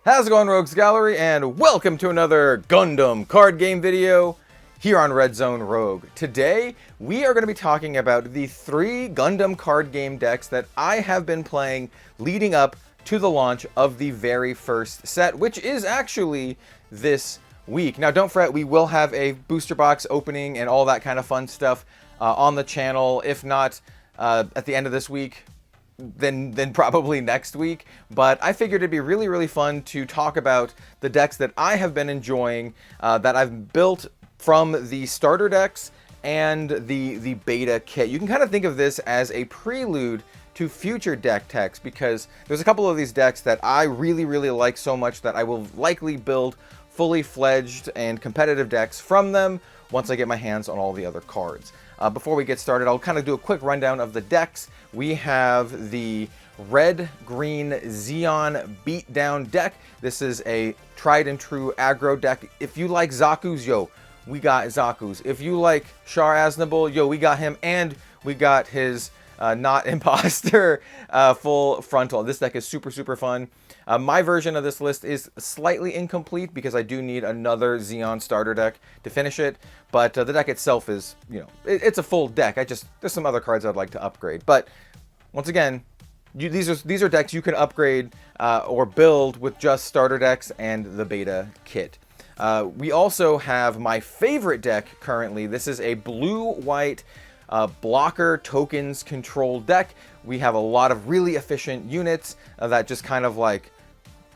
How's it going, Rogues Gallery, and welcome to another Gundam Card Game video here on Red Zone Rogue. Today, we are going to be talking about the 3 Gundam Card Game decks that I have been playing leading up to the launch of the very first set, which is actually this week. Now, don't fret, we will have a booster box opening and all that kind of fun stuff on the channel, if not at the end of this week, then probably next week. But I figured it'd be really fun to talk about the decks that I have been enjoying, that I've built from the starter decks and the beta kit. You can kind of think of this as a prelude to future deck techs, because there's a couple of these decks that I really like so much that I will likely build fully fledged and competitive decks from them once I get my hands on all the other cards. Before we get started, I'll kind of do a quick rundown of the decks. We have the red-green Zeon beatdown deck. This is a tried and true aggro deck. If you like Zaku's, yo, we got Zaku's. If you like Char Aznable, yo, we got him, and we got his not imposter full frontal. This deck is super fun. My version of this list is slightly incomplete because I do need another Zeon starter deck to finish it, but the deck itself is, you know, it's a full deck. There's some other cards I'd like to upgrade, but once again, these are decks you can upgrade or build with just starter decks and the beta kit. We also have my favorite deck currently. This is a blue-white blocker tokens control deck. We have a lot of really efficient units that just kind of like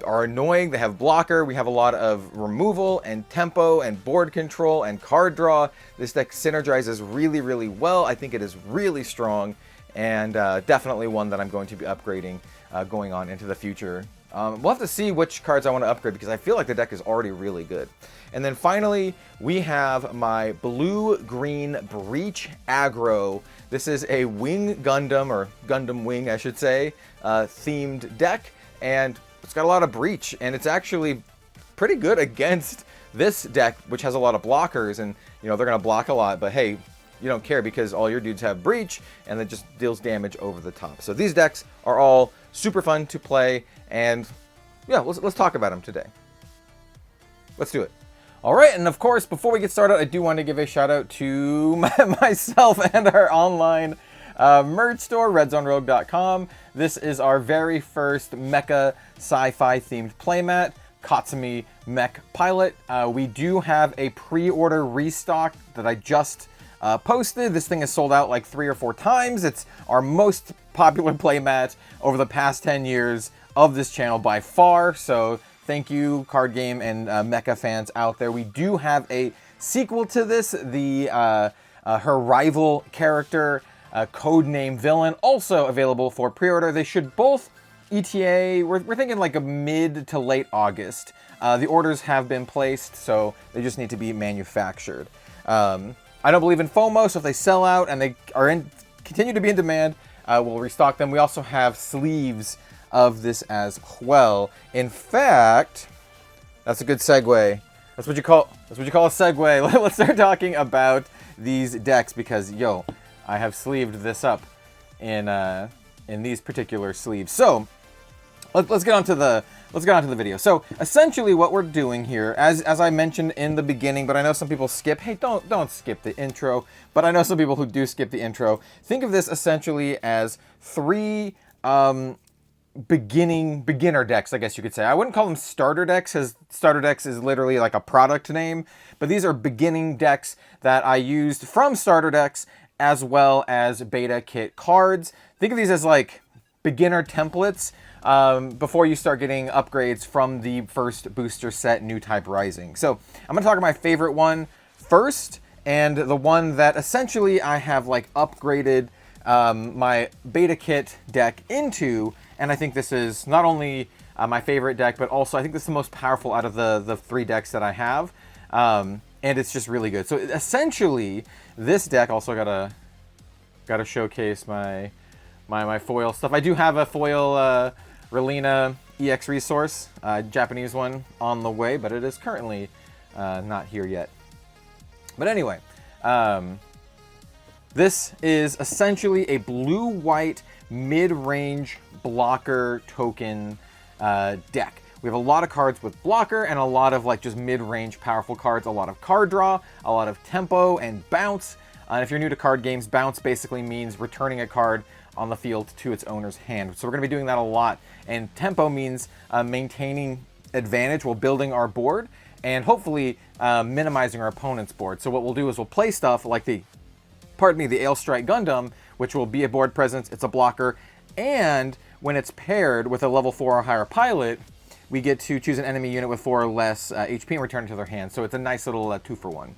are annoying. They have blocker. We have a lot of removal and tempo and board control and card draw. This deck synergizes really well. I think it is really strong, and definitely one that I'm going to be upgrading going on into the future. We'll have to see which cards I want to upgrade because I feel like the deck is already really good. And then finally, we have my blue-green Breach aggro. This is a Wing Gundam, or Gundam Wing, I should say, themed deck, and it's got a lot of breach, and it's actually pretty good against this deck, which has a lot of blockers, and you know they're gonna block a lot, but hey, you don't care because all your dudes have breach, and it just deals damage over the top. So these decks are all super fun to play, and yeah, let's talk about them today. Let's do it. All right, and of course, before we get started, I do want to give a shout out to myself and our online merch store, redzonerogue.com. This is our very first mecha sci-fi themed playmat, Katsumi Mech Pilot. We do have a pre-order restock that I just posted. This thing is sold out like 3 or 4 times. It's our most popular playmat over the past 10 years of this channel by far. So thank you, card game and mecha fans out there. We do have a sequel to this, her rival character, codename Villain, also available for pre-order. They should both ETA, we're thinking like a mid to late August. The orders have been placed, so they just need to be manufactured. I don't believe in FOMO, so if they sell out and they continue to be in demand, we'll restock them. We also have sleeves of this as well. In fact, that's a good segue. That's what you call a segue. Let's start talking about these decks because yo, I have sleeved this up in these particular sleeves. So let's get on to the video. So essentially what we're doing here, as I mentioned in the beginning, but I know some people skip. Hey, don't skip the intro. But I know some people who do skip the intro. Think of this essentially as 3 beginner decks, I guess you could say. I wouldn't call them starter decks, because starter decks is literally like a product name. But these are beginning decks that I used from starter decks as well as beta kit cards. Think of these as like beginner templates before you start getting upgrades from the first booster set, New Type Rising. So I'm going to talk about my favorite one first, and the one that essentially I have like upgraded my beta kit deck into, and I think this is not only my favorite deck, but also I think this is the most powerful out of the 3 decks that I have, and it's just really good. So essentially, this deck also gotta showcase my foil stuff. I do have a foil Relina EX resource, Japanese one, on the way, but it is currently not here yet. But anyway, this is essentially a blue-white mid-range blocker token deck. We have a lot of cards with blocker and a lot of like just mid-range powerful cards, a lot of card draw, a lot of tempo and bounce. And if you're new to card games, bounce basically means returning a card on the field to its owner's hand. So we're going to be doing that a lot. And tempo means maintaining advantage while building our board and hopefully minimizing our opponent's board. So what we'll do is we'll play stuff like the Ailstrike Gundam, which will be a board presence, it's a blocker, and when it's paired with a level 4 or higher pilot, we get to choose an enemy unit with 4 or less HP and return it to their hand. So it's a nice little 2-for-1.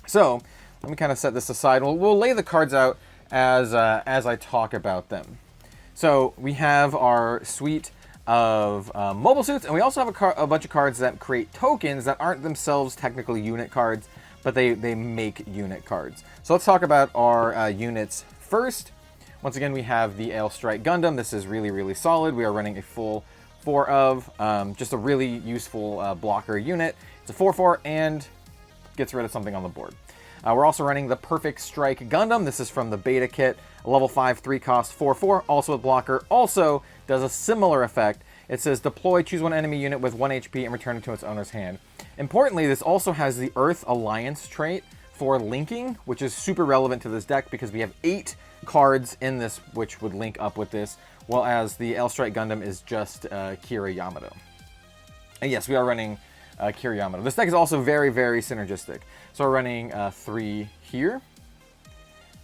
So let me kind of set this aside. We'll lay the cards out as I talk about them. So we have our suite of mobile suits, and we also have a bunch of cards that create tokens that aren't themselves technically unit cards, but they make unit cards. So let's talk about our units first. Once again, we have the Ailstrike Gundam. This is really, really solid. We are running a full 4 of, just a really useful blocker unit. It's a 4/4 and gets rid of something on the board. We're also running the Perfect Strike Gundam. This is from the beta kit, a level 5, 3 cost, 4/4, also with blocker. Also does a similar effect. It says deploy, choose one enemy unit with 1 HP and return it to its owner's hand. Importantly, this also has the Earth Alliance trait for linking, which is super relevant to this deck because we have 8 cards in this which would link up with this, while as the Ailstrike Gundam is just Kira Yamato. And yes, we are running Kira Yamato. This deck is also very, very synergistic. So we're running 3 here.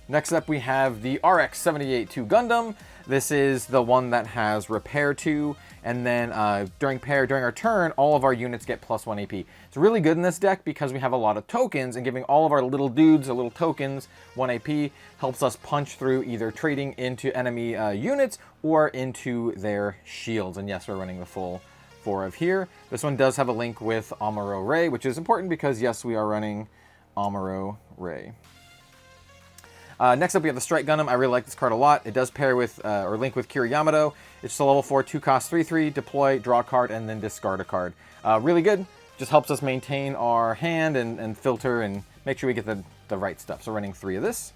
Next up, we have the RX-78-2 Gundam. This is the one that has Repair 2, and then during our turn, all of our units get +1 AP. It's really good in this deck because we have a lot of tokens, and giving all of our little dudes or little tokens 1 AP helps us punch through either trading into enemy units or into their shields. And yes, we're running the full 4 of here. This one does have a link with Amuro Ray, which is important because yes, we are running Amuro Ray. Next up, we have the Strike Gundam. I really like this card a lot. It does pair with, or link with Kira Yamato. It's just a level 4, 2 cost, 3/3, deploy, draw a card, and then discard a card. Really good. Just helps us maintain our hand and filter and make sure we get the right stuff. So running 3 of this.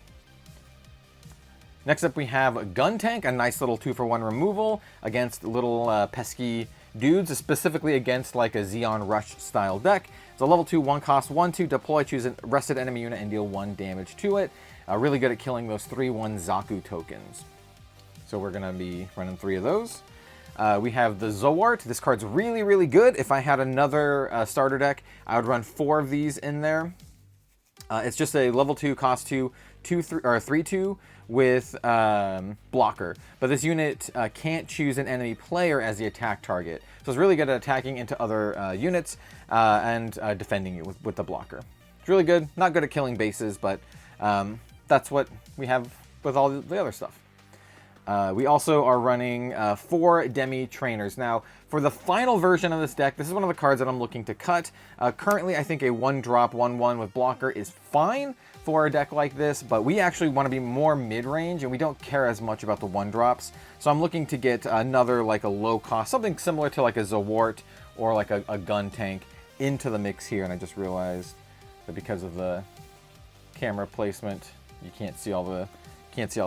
Next up, we have a Gun Tank, a nice little 2-for-1 removal against little pesky dudes, specifically against like a Zeon Rush style deck. It's a level 2, 1 cost, 1/2, deploy, choose a rested enemy unit and deal 1 damage to it. Really good at killing those 3/1 Zaku tokens. So we're going to be running 3 of those. We have the Zoart. This card's really, really good. If I had another starter deck, I would run 4 of these in there. It's just a level 2, cost 2, 3/2 with blocker. But this unit can't choose an enemy player as the attack target. So it's really good at attacking into other units and defending you with the blocker. It's really good. Not good at killing bases, but that's what we have with all the other stuff. We also are running 4 Demi Trainers. Now, for the final version of this deck, this is one of the cards that I'm looking to cut. Currently, I think a 1-drop 1/1 with blocker is fine for a deck like this, but we actually want to be more mid-range, and we don't care as much about the 1-drops. So I'm looking to get another, like a low-cost, something similar to like a Zawart or like a Gun Tank into the mix here, and I just realized that because of the camera placement, you can't see all the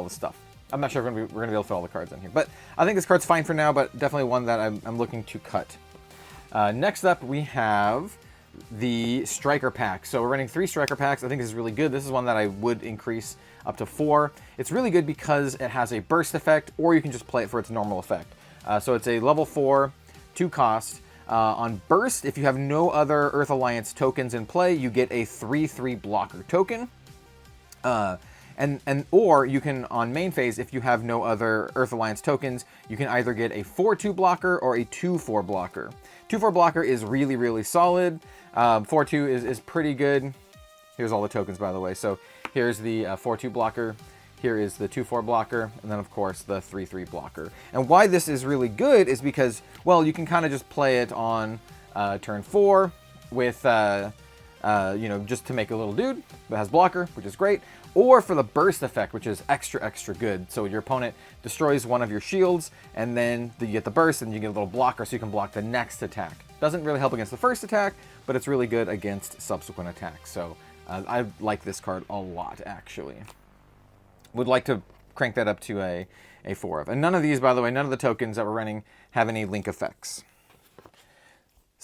stuff. I'm not sure if we're gonna be able to fit all the cards in here, but I think this card's fine for now, but definitely one that I'm looking to cut. Next up, we have the Striker Pack. So we're running 3 Striker Packs. I think this is really good. This is one that I would increase up to 4. It's really good because it has a burst effect, or you can just play it for its normal effect. So it's a level 4, 2 cost. On burst, if you have no other Earth Alliance tokens in play, you get a 3/3 blocker token. Or you can, on main phase, if you have no other Earth Alliance tokens, you can either get a 4/2 blocker or a 2/4 blocker. 2/4 blocker is really, really solid. 4/2 is pretty good. Here's all the tokens, by the way. So here's the 4/2 blocker. Here is the 2/4 blocker, and then of course the 3/3 blocker. And why this is really good is because, well, you can kind of just play it on turn 4 with, just to make a little dude that has blocker, which is great. Or for the burst effect, which is extra, extra good. So your opponent destroys one of your shields, and then you get the burst, and you get a little blocker so you can block the next attack. Doesn't really help against the first attack, but it's really good against subsequent attacks. So I like this card a lot, actually. Would like to crank that up to a 4 of. And none of these, by the way, none of the tokens that we're running have any link effects.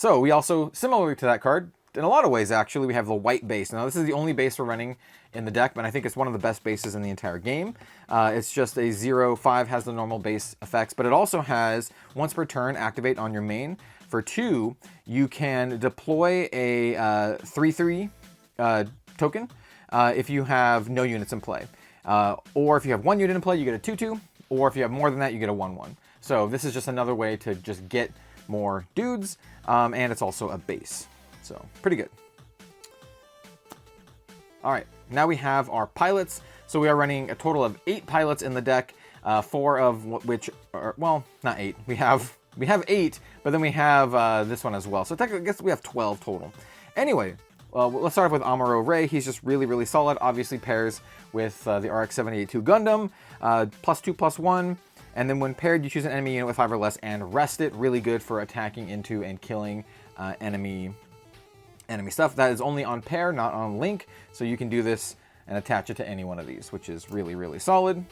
So we also, similarly to that card, in a lot of ways actually, we have the white base. Now this is the only base we're running in the deck, but I think it's one of the best bases in the entire game. It's just a 0/5, has the normal base effects, but it also has, once per turn, activate on your main. For 2, you can deploy a 3/3 token if you have no units in play. Or if you have 1 unit in play, you get a 2/2, or if you have more than that, you get a 1/1. So this is just another way to just get more dudes, and it's also a base. So pretty good. All right, now we have our pilots. So we are running a total of 8 pilots in the deck, 4 of which are, well, not 8. We have 8, but then we have this one as well. So technically, I guess we have 12 total. Anyway, let's start off with Amuro Ray. He's just really, really solid. Obviously pairs with the RX-78-2 Gundam, +2/+1. And then when paired, you choose an enemy unit with 5 or less and rest it. Really good for attacking into and killing enemy stuff. That is only on pair, not on link. So you can do this and attach it to any one of these, which is really, really solid.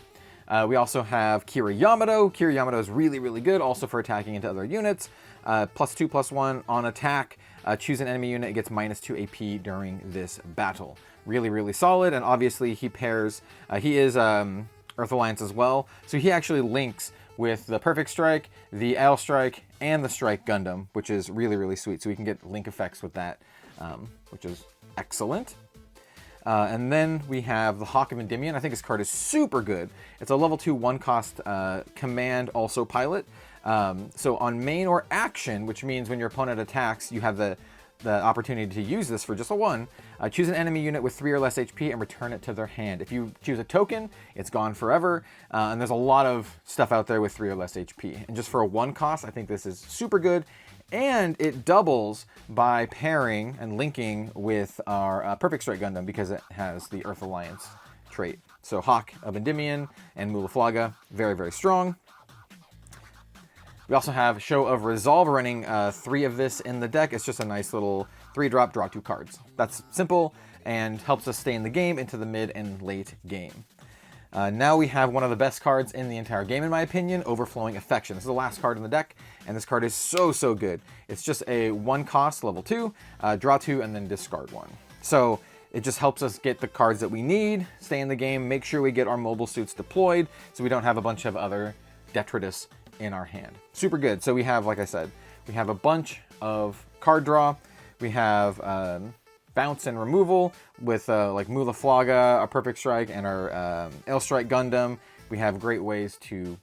We also have Kira Yamato. Kira Yamato is really, really good, also for attacking into other units. +2/+1 on attack. Choose an enemy unit, it gets -2 AP during this battle. Really, really solid. And obviously he pairs, he is Earth Alliance as well. So he actually links with the Perfect Strike, the L Strike, and the Strike Gundam, which is really, really sweet. So we can get link effects with that, which is excellent. And then we have the Hawk of Endymion. I think this card is super good. It's a level 2 1-cost command, also pilot. So on main or action, which means when your opponent attacks, you have the opportunity to use this for just a 1. Choose an enemy unit with 3 or less HP and return it to their hand. If you choose a token, it's gone forever. And there's a lot of stuff out there with 3 or less HP. And just for a 1 cost, I think this is super good. And it doubles by pairing and linking with our Perfect Strike Gundam because it has the Earth Alliance trait. So Hawk of Endymion and Mulaflaga, very, very strong. We also have Show of Resolve, running 3 of this in the deck. It's just a nice little 3-drop, draw 2 cards. That's simple and helps us stay in the game into the mid and late game. Now we have one of the best cards in the entire game, in my opinion, Overflowing Affection. This is the last card in the deck, and this card is so, so good. It's just a 1-cost, level 2, draw 2, and then discard 1. So it just helps us get the cards that we need, stay in the game, make sure we get our mobile suits deployed, so we don't have a bunch of other detritus in our hand. Super good. So we have, like I said, we have a bunch of card draw. We have bounce and removal with like Mulaflaga, our Perfect Strike, and our L Strike Gundam. We have great ways to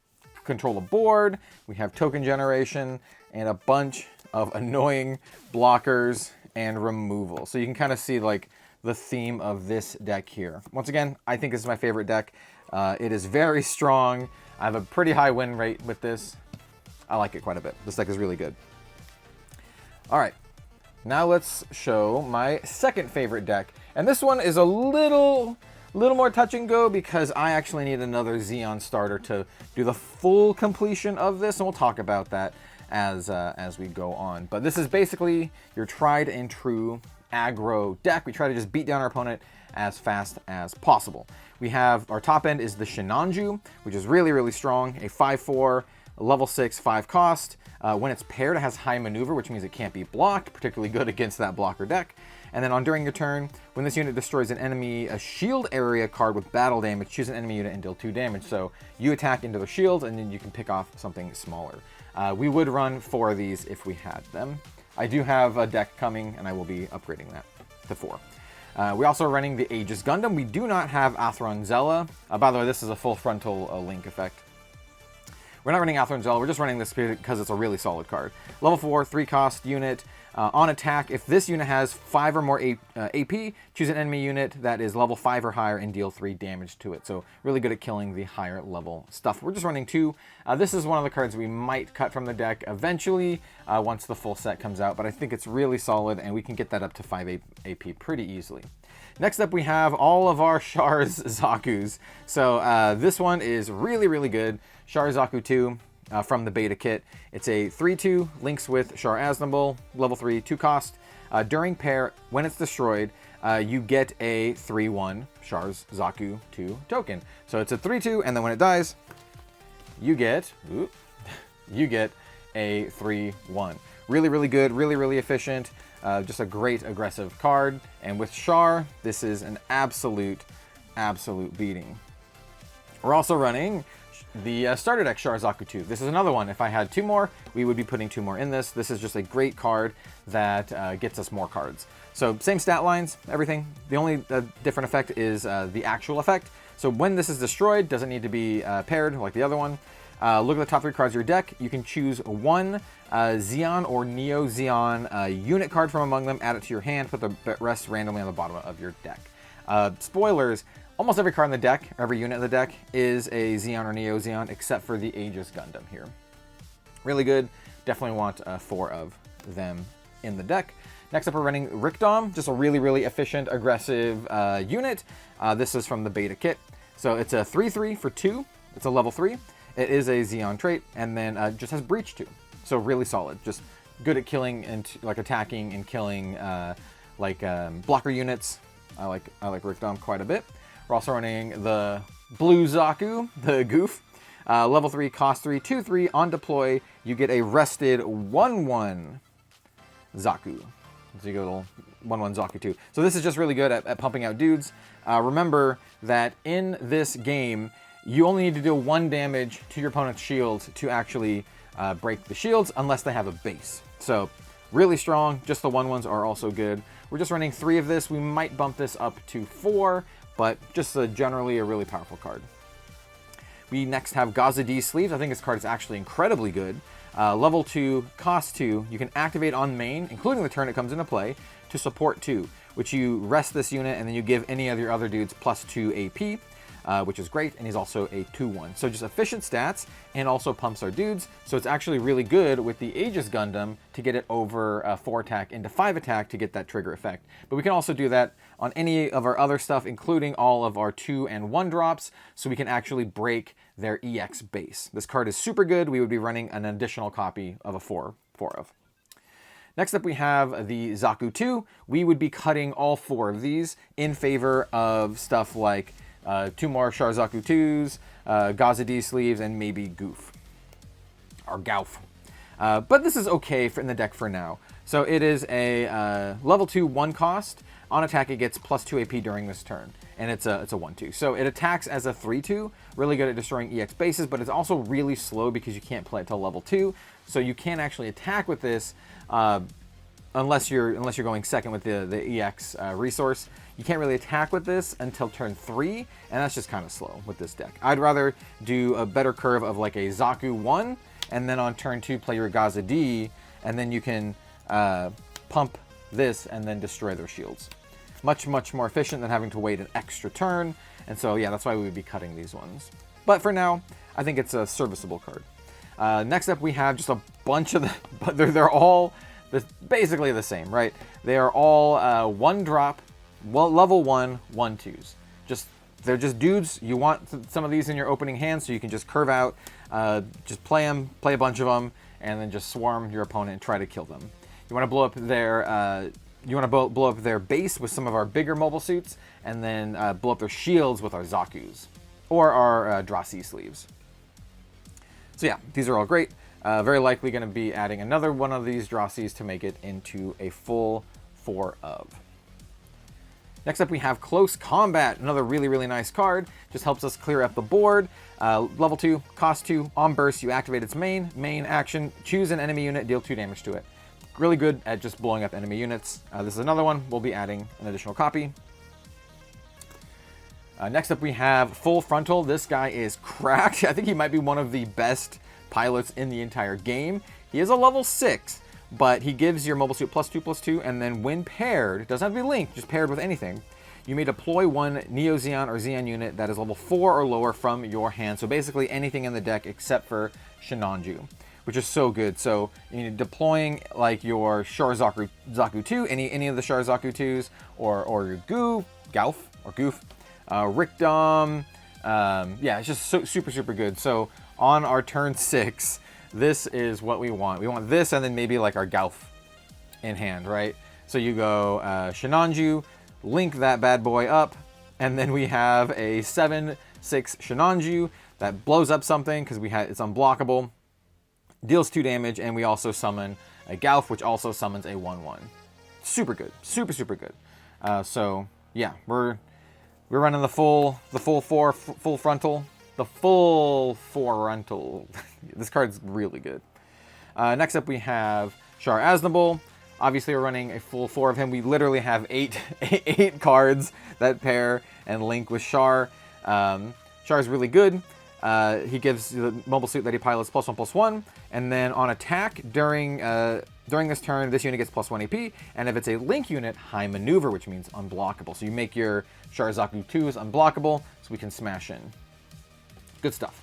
control the board. We have token generation and a bunch of annoying blockers and removal. So you can kind of see like the theme of this deck here. Once again, I think this is my favorite deck. It is very strong. I have a pretty high win rate with this. I like it quite a bit. This deck is really good. All right, now let's show my second favorite deck. And this one is a little more touch and go because I actually need another Zeon starter to do the full completion of this, and we'll talk about that as we go on. But this is basically your tried and true aggro deck. We try to just beat down our opponent as fast as possible. We have, our top end is the Shinanju, which is really, really strong. A 5/4, level 6, 5 cost. When it's paired, it has high maneuver, which means it can't be blocked, particularly good against that blocker deck. And then during your turn, when this unit destroys an enemy, a shield area card with battle damage, choose an enemy unit and deal 2 damage. So you attack into the shield, and then you can pick off something smaller. We would run 4 of these if we had them. I do have a deck coming, and I will be upgrading that to 4. We're also running the Aegis Gundam. We do not have Atheron Zella. By the way, this is a full frontal link effect. We're not running Atheron Zella, we're just running this because it's a really solid card. Level 4, 3 cost unit. On attack, if this unit has 5 or more AP, choose an enemy unit that is level 5 or higher and deal 3 damage to it. So really good at killing the higher level stuff. We're just running 2. This is one of the cards we might cut from the deck eventually once the full set comes out, but I think it's really solid and we can get that up to 5 AP pretty easily. Next up, we have all of our Char's Zaku's. So this one is really, really good. Char Zaku 2 from the beta kit. It's a 3/2, links with Char Aznable, level 3, 2 cost. During pair, when it's destroyed, you get a 3/1 Char's Zaku 2 token. So it's a 3/2, and then when it dies, you get a 3/1. Really, really good, really, really efficient. Just a great aggressive card. And with Char, this is an absolute beating. We're also running the starter deck Char Zaku 2. This is another one. If I had 2 more, we would be putting 2 more in this. This is just a great card that gets us more cards. So same stat lines, everything. The only different effect is the actual effect. So when this is destroyed, doesn't need to be paired like the other one. Look at the top 3 cards of your deck. You can choose one Zeon or Neo Zeon unit card from among them, add it to your hand, put the rest randomly on the bottom of your deck. Spoilers, almost every card in the deck, every unit in the deck, is a Zeon or Neo Zeon, except for the Aegis Gundam here. Really good. Definitely want 4 of them in the deck. Next up, we're running Rickdom, just a really, really efficient, aggressive unit. This is from the beta kit. So it's a 3/3 for 2. It's a level 3. It is a Zeon trait, and then just has Breach 2. So really solid. Just good at killing and like attacking and killing blocker units. I like Rickdom quite a bit. We're also running the Blue Zaku, the Goof. Level 3, cost 3, 2/3. On deploy, you get a rested 1/1 Zaku. So you go to 1/1 Zaku 2. So this is just really good at pumping out dudes. Remember that in this game, you only need to deal 1 damage to your opponent's shields to actually break the shields, unless they have a base. So really strong. Just the 1/1s are also good. We're just running 3 of this. We might bump this up to 4, but just generally a really powerful card. We next have Gaza D Sleeves. I think this card is actually incredibly good. Level 2, cost 2. You can activate on main, including the turn it comes into play, to support 2, which you rest this unit and then you give any of your other dudes plus 2 AP. Which is great, and he's also a 2/1. So just efficient stats, and also pumps our dudes, so it's actually really good with the Aegis Gundam to get it over 4 attack into 5 attack to get that trigger effect. But we can also do that on any of our other stuff, including all of our 2 and 1 drops, so we can actually break their EX base. This card is super good. We would be running an additional copy of a 4 of. Next up, we have the Zaku 2. We would be cutting all 4 of these in favor of stuff like 2 more Char Zaku 2s, Gaza D Sleeves, and maybe Goof. Or Gauf. But this is okay in the deck for now. So it is a level 2 1 cost. On attack, it gets plus 2 AP during this turn. And it's a 1/2. So it attacks as a 3/2. Really good at destroying EX bases, but it's also really slow because you can't play it till level 2. So you can't actually attack with this unless you're going second with the EX resource. You can't really attack with this until turn 3, and that's just kind of slow with this deck. I'd rather do a better curve of like a Zaku 1, and then on turn 2 play your Gaza D, and then you can pump this and then destroy their shields. Much, much more efficient than having to wait an extra turn, and so yeah, that's why we would be cutting these ones. But for now, I think it's a serviceable card. Next up, we have just a bunch of but they're all basically the same, right? They are all 1 drop, level 1, 1/2s. They're just dudes. You want some of these in your opening hand, so you can just curve out, just play a bunch of them, and then just swarm your opponent and try to kill them. You want to blow up their base with some of our bigger mobile suits, and then blow up their shields with our Zakus or our Drasi sleeves. So yeah, these are all great. Very likely going to be adding another one of these Drasis to make it into a full 4 of. Next up, we have Close Combat, another really, really nice card. Just helps us clear up the board. Level 2, cost 2, on burst, you activate its main action, choose an enemy unit, deal 2 damage to it. Really good at just blowing up enemy units. This is another one. We'll be adding an additional copy. Next up, we have Full Frontal. This guy is cracked. I think he might be one of the best pilots in the entire game. He is a level 6. But he gives your mobile suit +2/+2, and then when paired, doesn't have to be linked, just paired with anything, you may deploy 1 Neo Zeon or Zeon unit that is level 4 or lower from your hand. So basically anything in the deck except for Shinanju, which is so good. So deploying like your Char Zaku 2, any of the Char Zaku 2s, or your Gauf, Rickdom. Yeah, it's just so super good. So on our turn 6, this is what we want. We want this and then maybe like our Gauf in hand, right? So you go Shinanju, link that bad boy up, and then we have a 7/6 Shinanju that blows up something because it's unblockable, deals 2 damage, and we also summon a Gauf, which also summons a 1/1. Super good, super good. So yeah, we're running the full frontal. This card's really good. Next up we have Char Aznable. Obviously we're running a full 4 of him. We literally have eight cards that pair and link with Char. Char's really good. He gives the mobile suit that he pilots +1/+1, and then on attack during this turn, this unit gets +1 AP, and if it's a link unit, high maneuver, which means unblockable. So you make your Char Zaku 2s unblockable, so we can smash in. Good stuff.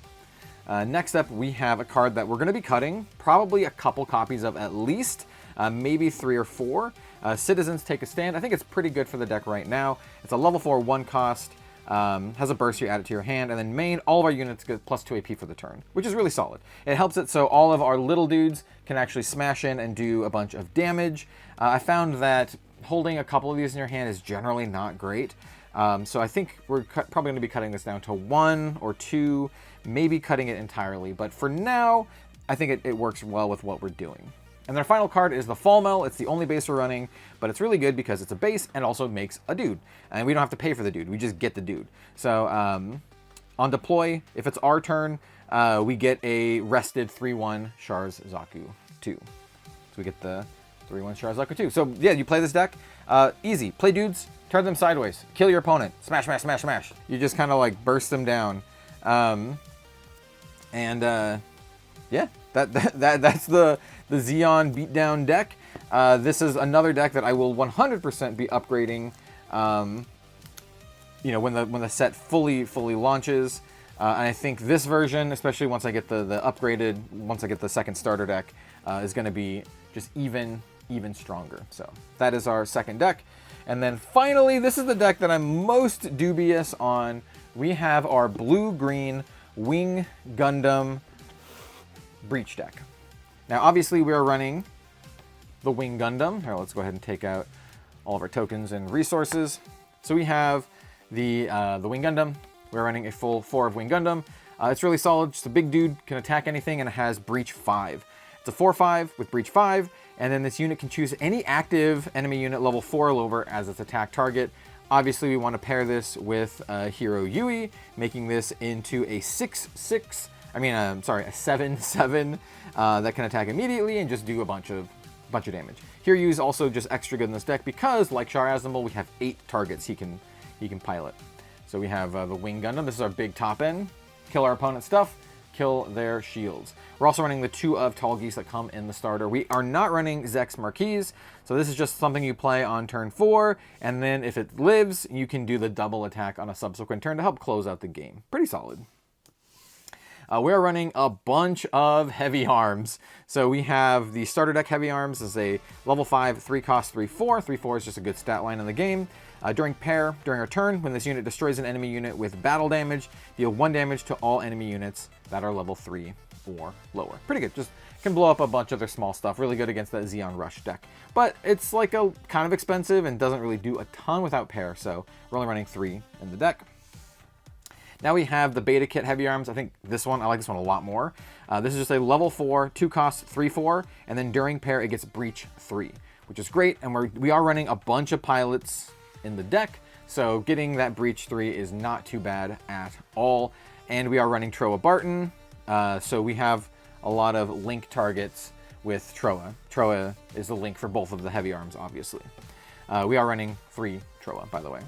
Next up, we have a card that we're going to be cutting, probably a couple copies of at least, maybe 3 or 4. Citizens Take a Stand. I think it's pretty good for the deck right now. It's a level 4 1 cost. Has a burst, you add it to your hand, and then main, all of our units get +2 AP for the turn, which is really solid. It helps it so all of our little dudes can actually smash in and do a bunch of damage. I found that holding a couple of these in your hand is generally not great, so I think we're probably going to be cutting this down to 1 or 2, maybe cutting it entirely, but for now, I think it works well with what we're doing. And their final card is the Falmel. It's the only base we're running, but it's really good because it's a base and also makes a dude. And we don't have to pay for the dude, we just get the dude. So on deploy, if it's our turn, we get a rested 3/1 Char's Zaku 2. So we get the 3/1 Char's Zaku 2. So yeah, you play this deck, easy. Play dudes, turn them sideways, kill your opponent, smash, smash, smash, smash. You just kind of like burst them down. Yeah, that's the Zeon beatdown deck. This is another deck that I will 100% be upgrading. You know, when the set fully launches. And I think this version, especially once I get once I get the second starter deck, is going to be just even stronger. So that is our second deck. And then finally, this is the deck that I'm most dubious on. We have our blue-green Wing Gundam Breach deck. Now, obviously, we are running the Wing Gundam. Here, let's go ahead and take out all of our tokens and resources. So we have the Wing Gundam. We're running a full 4 of Wing Gundam. It's really solid. Just a big dude, can attack anything, and it has Breach 5. It's a 4/5 with Breach 5, and then this unit can choose any active enemy unit level 4 or lower as its attack target. Obviously, we want to pair this with Hero Yui, making this into a 6/6. I mean, sorry, a 7/7 that can attack immediately and just do a bunch of damage. Hero Yui is also just extra good in this deck because, like Char Aznable, we have 8 targets he can pilot. So we have the Wing Gundam. This is our big top end. Kill our opponent's stuff, kill their shields. We're also running the 2 of Tall Geese that come in the starter. We are not running Zex Marquise, so this is just something you play on turn 4, and then if it lives, you can do the double attack on a subsequent turn to help close out the game. Pretty solid. We're running a bunch of heavy arms. So we have the starter deck heavy arms as a level 5, 3 cost, 3/4. 3/4 is just a good stat line in the game. During our turn, when this unit destroys an enemy unit with battle damage, deal 1 damage to all enemy units that are level 3 or lower. Pretty good. Just can blow up a bunch of their small stuff. Really good against that Zeon Rush deck. But it's like a kind of expensive and doesn't really do a ton without pair. So we're only running 3 in the deck. Now we have the Beta Kit Heavy Arms. I think this one, I like this one a lot more. This is just a level 4, 2 cost, 3/4, and then during pair it gets Breach 3, which is great. And we are running a bunch of pilots in the deck, so getting that Breach 3 is not too bad at all. And we are running Troa Barton, so we have a lot of link targets with Troa. Troa is the link for both of the heavy arms, obviously. We are running 3 Troa, by the way.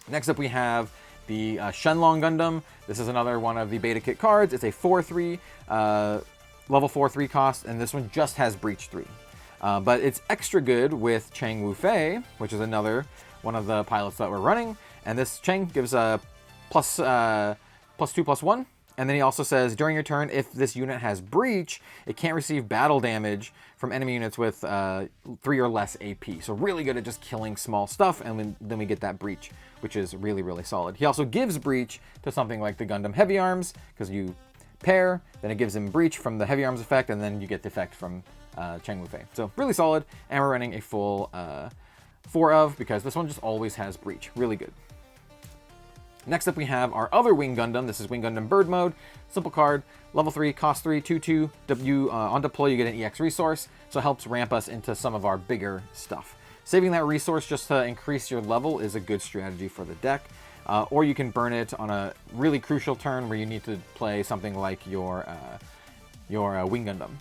Next up we have the Shenlong Gundam. This is another one of the Beta Kit cards. It's a 4/3, level 4, 3 cost, and this one just has Breach 3. But it's extra good with Chang Wu Fei, which is another one of the pilots that we're running. And this Chang gives a +2/+1. And then he also says, during your turn, if this unit has Breach, it can't receive battle damage from enemy units with 3 or less AP. So really good at just killing small stuff, and then we get that Breach, which is really, really solid. He also gives Breach to something like the Gundam Heavy Arms, because you pair, then it gives him Breach from the Heavy Arms effect, and then you get the effect from Chang Wu Fei. So really solid, and we're running a full 4 of, because this one just always has Breach. Really good. Next up, we have our other Wing Gundam. This is Wing Gundam Bird Mode. Simple card, level 3, cost 3, 2/2. On deploy, you get an EX resource, so it helps ramp us into some of our bigger stuff. Saving that resource just to increase your level is a good strategy for the deck. Or you can burn it on a really crucial turn where you need to play something like your Wing Gundam.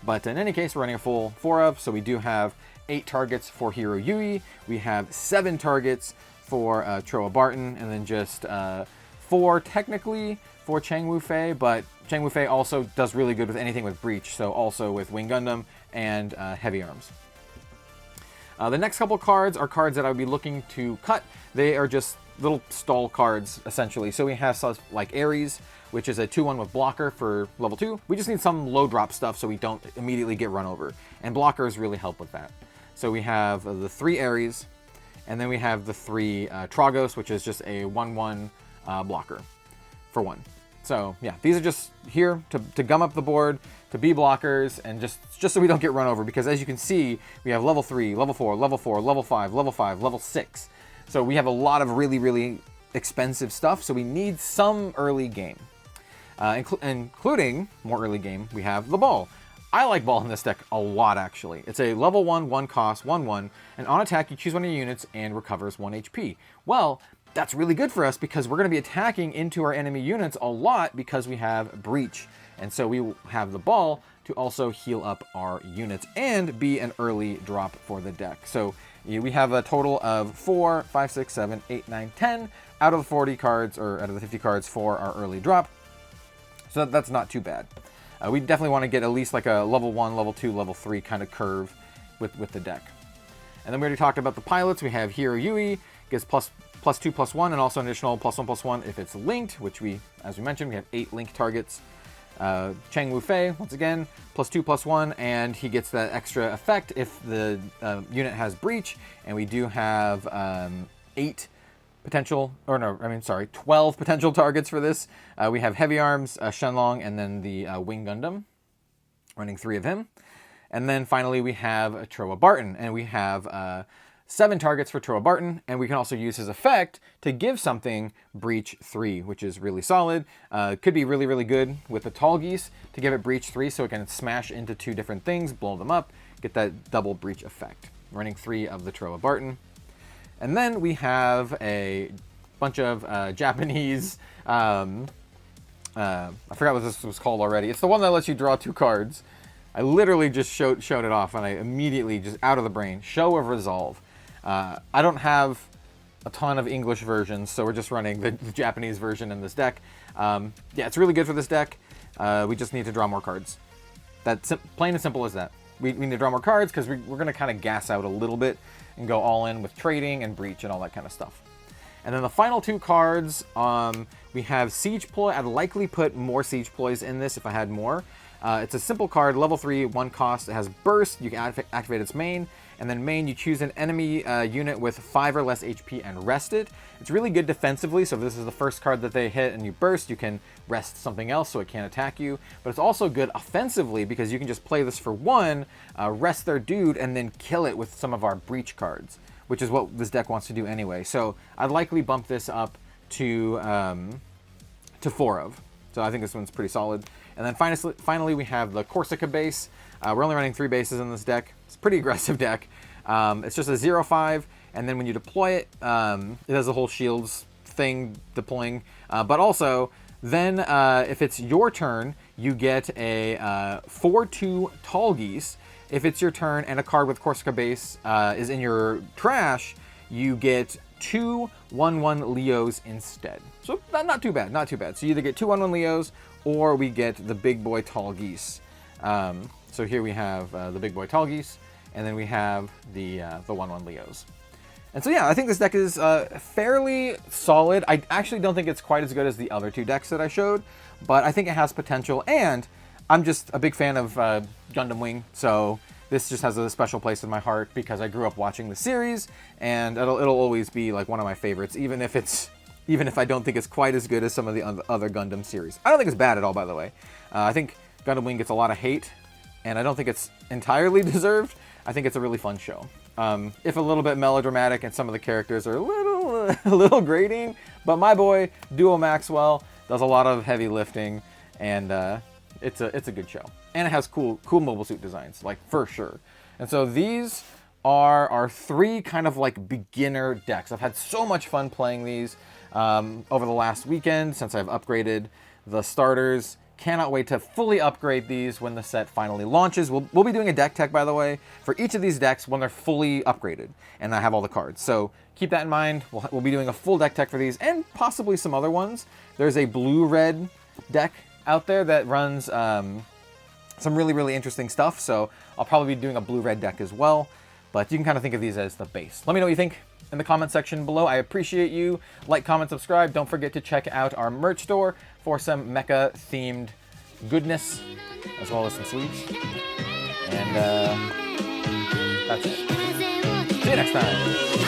But in any case, we're running a full 4-of, so we do have 8 targets for Hero Yui. We have 7 targets for Troa Barton, and then just 4 technically for Chang Wu Fei, but Chang Wu Fei also does really good with anything with Breach, so also with Wing Gundam and Heavy Arms. The next couple cards are cards that I would be looking to cut. They are just little stall cards, essentially. So we have stuff like Ares, which is a 2/1 with blocker for level 2. We just need some low drop stuff so we don't immediately get run over. And blockers really help with that. So we have the 3 Ares, and then we have the 3 Tragos, which is just a 1/1 blocker for 1. So yeah, these are just here to gum up the board, to be blockers, and just so we don't get run over, because as you can see, we have level 3, level 4, level 4, level 5, level 5, level 6. So we have a lot of really, really expensive stuff, so we need some early game. Including, more early game, we have the Ball. I like Ball in this deck a lot, actually. It's a level 1, 1 cost, 1/1, and on attack, you choose one of your units and recovers 1 HP. Well, that's really good for us because we're going to be attacking into our enemy units a lot because we have Breach. And so we have the Ball to also heal up our units and be an early drop for the deck. So we have a total of 4, 5, 6, 7, 8, 9, 10 out of the 40 cards, or out of the 50 cards for our early drop. So that's not too bad. We definitely want to get at least like a level 1, level 2, level 3 kind of curve with the deck. And then we already talked about the pilots. We have Hero Yui, gets +2, +1, and also an additional +1, +1 if it's linked, which as we mentioned, we have 8 linked targets. Chang Wu Fei, once again, +2, +1, and he gets that extra effect if the unit has Breach, and we do have 12 potential targets for this. We have Heavy Arms, Shenlong, and then the Wing Gundam, running 3 of him. And then finally we have Troa Barton, and we have 7 targets for Troa Barton, and we can also use his effect to give something Breach 3, which is really solid. Could be really, really good with the Tall Geese to give it Breach 3 so it can smash into 2 different things, blow them up, get that double Breach effect. Running 3 of the Troa Barton. And then we have a bunch of Japanese, I forgot what this was called already. It's the one that lets you draw 2 cards. I literally just showed it off, and I immediately, just out of the brain, Show of Resolve. I don't have a ton of English versions, so we're just running the Japanese version in this deck. Yeah, it's really good for this deck. We just need to draw more cards. That's plain and simple as that. We need to draw more cards because we're going to kind of gas out a little bit and go all in with trading and Breach and all that kind of stuff. And then the final 2 cards, we have Siege Ploy. I'd likely put more Siege Ploys in this if I had more. It's a simple card, level 3, 1 cost. It has Burst. You can activate its main. And then main, you choose an enemy unit with 5 or less HP and rest it. It's really good defensively, so if this is the first card that they hit and you burst, you can rest something else so it can't attack you. But it's also good offensively because you can just play this for 1, rest their dude, and then kill it with some of our Breach cards, which is what this deck wants to do anyway. So I'd likely bump this up to 4 of. So I think this one's pretty solid. And then finally we have the Corsica base. We're only running 3 bases in this deck. It's a pretty aggressive deck. It's just a 0/5, and then when you deploy it, it has the whole shields thing deploying. But also, then if it's your turn, you get a 4/2 Tall Geese. If it's your turn and a card with Corsica base is in your trash, you get 2 1/1 Leos instead. So not too bad, not too bad. So you either get 2 1/1 Leos, or we get the big boy Tall Geese. So here we have the big boy Tall Geese, and then we have the 1/1 Leos. And so yeah, I think this deck is fairly solid. I actually don't think it's quite as good as the other 2 decks that I showed, but I think it has potential, and I'm just a big fan of Gundam Wing, so this just has a special place in my heart because I grew up watching the series, and it'll always be like one of my favorites, even if I don't think it's quite as good as some of the other Gundam series. I don't think it's bad at all, by the way. I think Gundam Wing gets a lot of hate, and I don't think it's entirely deserved. I think it's a really fun show. If a little bit melodramatic and some of the characters are a little grating, But my boy, Duo Maxwell, does a lot of heavy lifting, and it's a good show. And it has cool mobile suit designs, like, for sure. And so these are our 3 kind of like beginner decks. I've had so much fun playing these over the last weekend since I've upgraded the starters. Cannot wait to fully upgrade these when the set finally launches. We'll be doing a deck tech, by the way, for each of these decks when they're fully upgraded and I have all the cards. So keep that in mind. We'll be doing a full deck tech for these and possibly some other ones. There's a blue-red deck out there that runs some really interesting stuff. So I'll probably be doing a blue-red deck as well. But you can kind of think of these as the base. Let me know what you think in the comment section below. I appreciate you. Like, comment, subscribe. Don't forget to check out our merch store for some mecha-themed goodness, as well as some sleeves. And that's it. See you next time.